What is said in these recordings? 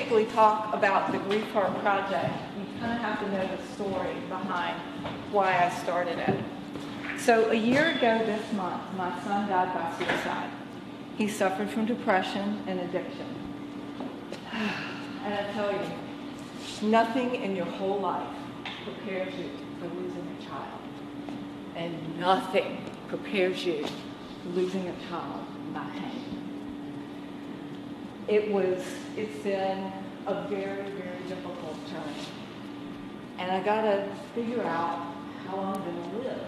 basically talk about the Thegriefheart Project, you kind of have to know the story behind why I started it. So a year ago this month, my son died by suicide. He suffered from depression and addiction. And I tell you, nothing in your whole life prepares you for losing a child. And nothing prepares you for losing a child by pain. It's been a very, very difficult journey. And I gotta figure out how I'm gonna live.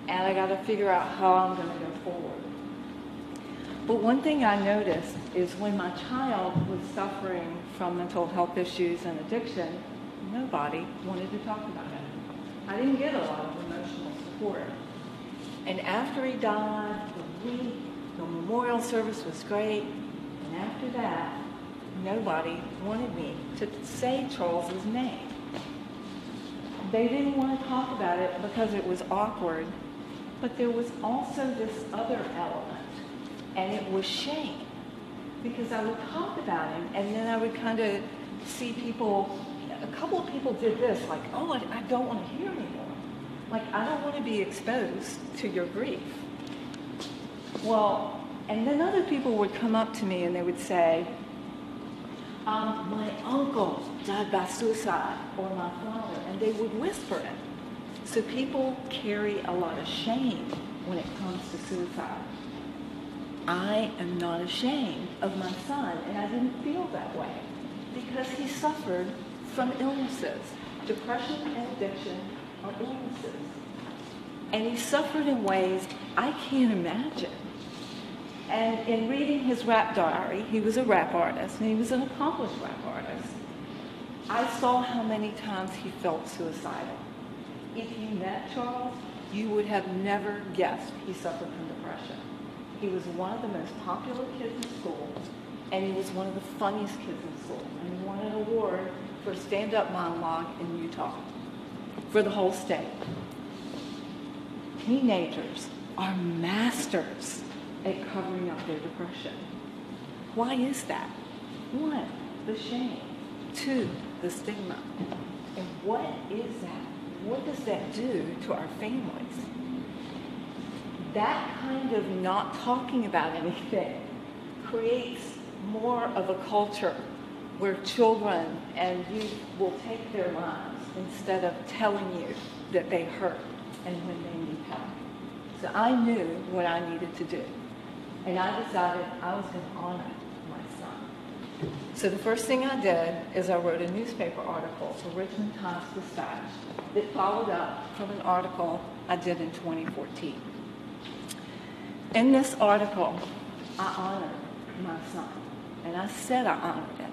And I gotta figure out how I'm gonna go forward. But one thing I noticed is when my child was suffering from mental health issues and addiction, nobody wanted to talk about it. I didn't get a lot of emotional support. And after he died, the memorial service was great. And after that, nobody wanted me to say Charles's name. They didn't want to talk about it because it was awkward. But there was also this other element, and it was shame. Because I would talk about him, and then I would kind of see people, a couple of people did this, like, oh, I don't want to hear anymore. Like, I don't want to be exposed to your grief. Well, and then other people would come up to me and they would say, my uncle died by suicide, or my father, and they would whisper it. So people carry a lot of shame when it comes to suicide. I am not ashamed of my son, and I didn't feel that way because he suffered from illnesses. Depression and addiction are illnesses. And he suffered in ways I can't imagine. And in reading his rap diary, he was a rap artist, and he was an accomplished rap artist. I saw how many times he felt suicidal. If you met Charles, you would have never guessed he suffered from depression. He was one of the most popular kids in school, and he was one of the funniest kids in school. And he won an award for stand-up monologue in Utah for the whole state. Teenagers are masters at covering up their depression. Why is that? 1, the shame. 2, the stigma. And what is that? What does that do to our families? That kind of not talking about anything creates more of a culture where children and youth will take their lives instead of telling you that they hurt and when they need help. So I knew what I needed to do. And I decided I was going to honor my son. So the first thing I did is I wrote a newspaper article for Richmond Times-Dispatch that followed up from an article I did in 2014. In this article, I honored my son, and I said I honored him.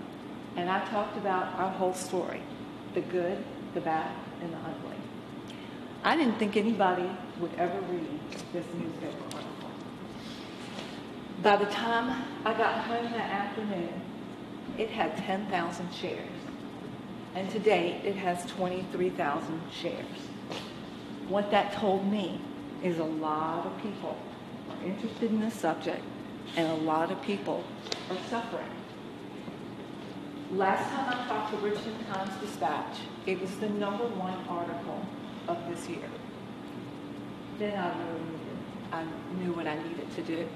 And I talked about our whole story, the good, the bad, and the ugly. I didn't think anybody would ever read this newspaper article. By the time I got home that afternoon, it had 10,000 shares. And to date, it has 23,000 shares. What that told me is a lot of people are interested in this subject, and a lot of people are suffering. Last time I talked to Richmond Times-Dispatch, it was the #1 article of this year. Then I knew what I needed to do.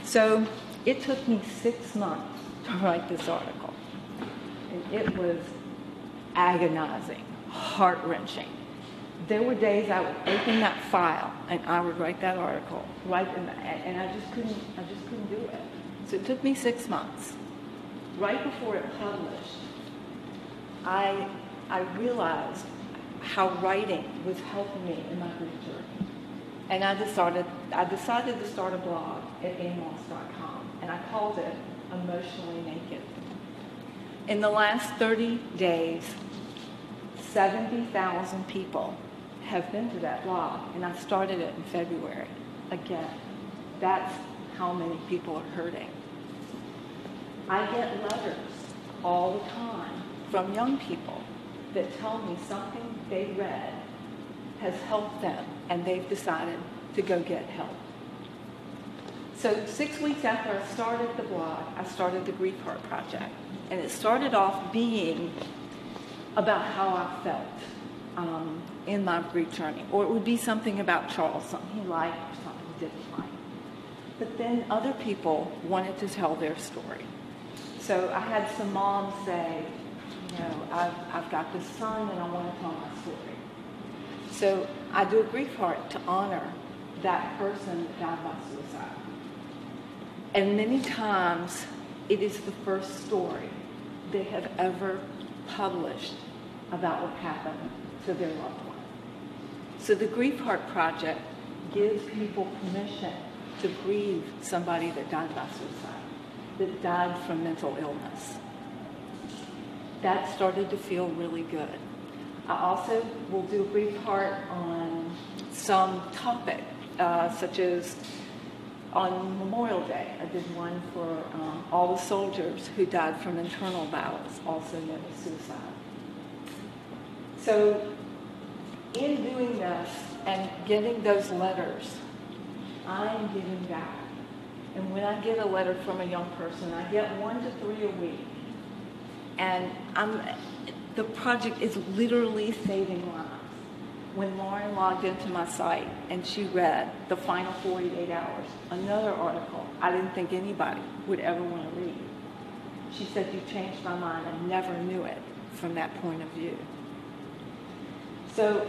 So it took me 6 months to write this article. And it was agonizing, heart-wrenching. There were days I would open that file and I would write that article, and I just couldn't do it. So it took me 6 months. Right before it published, I realized how writing was helping me in my grief journey. And I decided to start a blog at amos.com, and I called it Emotionally Naked. In the last 30 days, 70,000 people have been to that blog, and I started it in February. Again, that's how many people are hurting. I get letters all the time from young people that tell me something they read has helped them, and they've decided to go get help. So 6 weeks after I started the blog, I started the Thegriefheart Project. And it started off being about how I felt in my grief journey. Or it would be something about Charles, something he liked or something he didn't like. But then other people wanted to tell their story. So I had some moms say, you know, I've got this son and I want to tell my story. So I do a grief heart to honor that person that died by suicide. And many times it is the first story they have ever published about what happened to their loved one. So the Thegriefheart Project gives people permission to grieve somebody that died by suicide, that died from mental illness. That started to feel really good. I also will do a grief heart on some topic, such as on Memorial Day. I did one for all the soldiers who died from internal battles, also known as suicide. So in doing this and getting those letters, I am giving back. And when I get a letter from a young person, I get 1 to 3 a week. And the project is literally saving lives. When Lauren logged into my site and she read the final 48 hours, another article I didn't think anybody would ever want to read, she said, "You changed my mind. I never knew it from that point of view." So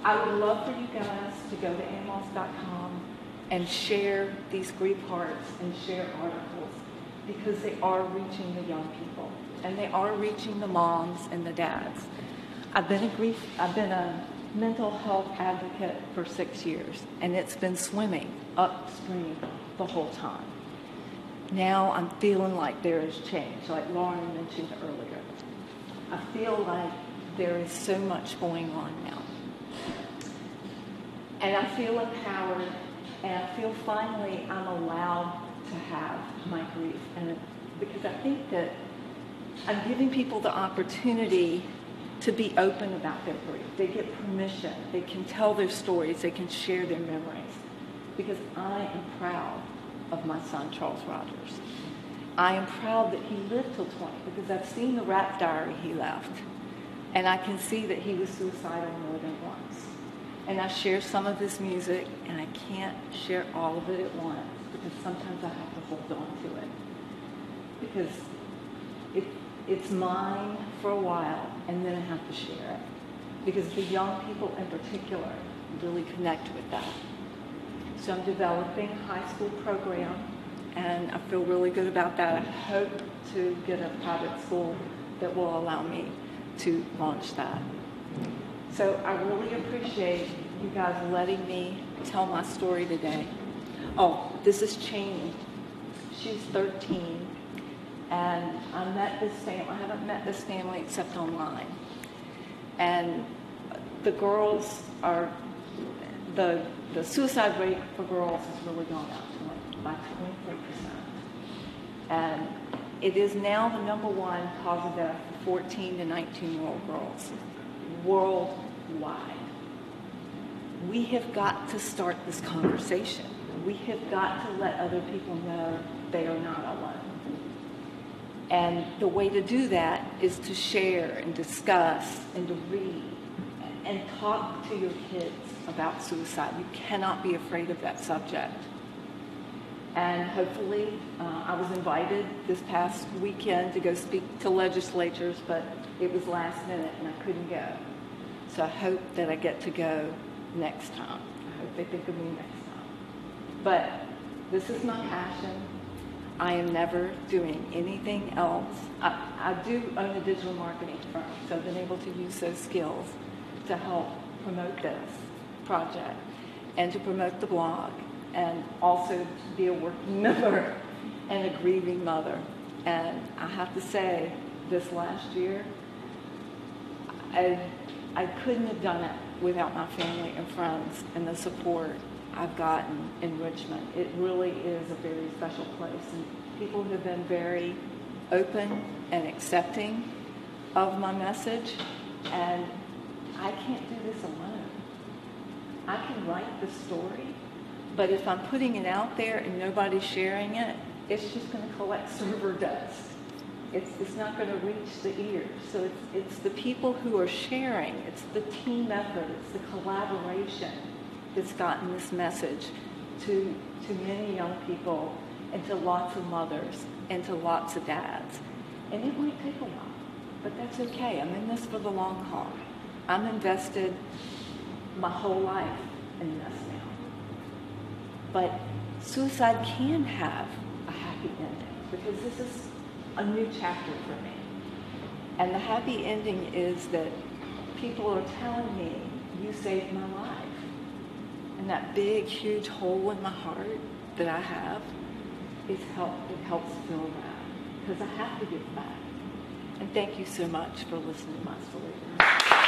I would love for you guys to go to animals.com and share these grief hearts and share articles, because they are reaching the young people and they are reaching the moms and the dads. I've been a mental health advocate for 6 years, and it's been swimming upstream the whole time. Now I'm feeling like there is change, like Lauren mentioned earlier. I feel like there is so much going on now. And I feel empowered, and I feel finally I'm allowed to have my grief. And because I think that I'm giving people the opportunity to be open about their grief. They get permission. They can tell their stories. They can share their memories. Because I am proud of my son, Charles Rogers. I am proud that he lived till 20, because I've seen the rap diary he left. And I can see that he was suicidal more than once. And I share some of his music, and I can't share all of it at once, because sometimes I have to hold on to it. Because it's mine for a while, and then I have to share it. Because the young people in particular really connect with that. So I'm developing a high school program, and I feel really good about that. I hope to get a private school that will allow me to launch that. So I really appreciate you guys letting me tell my story today. Oh, this is Cheney. She's 13. And I met this family. I haven't met this family except online. And the girls are, the suicide rate for girls has really gone up by 23%. And it is now the #1 cause of death for 14 to 19-year-old girls worldwide. We have got to start this conversation. We have got to let other people know they are not alone. And the way to do that is to share and discuss and to read and talk to your kids about suicide. You cannot be afraid of that subject. And hopefully, I was invited this past weekend to go speak to legislatures, but it was last minute and I couldn't go. So I hope that I get to go next time. I hope they think of me next time. But this is my passion. I am never doing anything else. I do own a digital marketing firm, so I've been able to use those skills to help promote this project and to promote the blog, and also to be a working member and a grieving mother. And I have to say, this last year, I couldn't have done it without my family and friends and the support I've gotten in Richmond. It really is a very special place, and people have been very open and accepting of my message, and I can't do this alone. I can write the story, but if I'm putting it out there and nobody's sharing it, it's just going to collect server dust. it's not going to reach the ears. So it's the people who are sharing, it's the team effort, it's the collaboration that's gotten this message to many young people, and to lots of mothers, and to lots of dads. And it might take a while, but that's okay. I'm in this for the long haul. I'm invested my whole life in this now. But suicide can have a happy ending, because this is a new chapter for me. And the happy ending is that people are telling me, you saved my life. And that big, huge hole in my heart that I have, it helps fill that, because I have to give back. And thank you so much for listening to my story.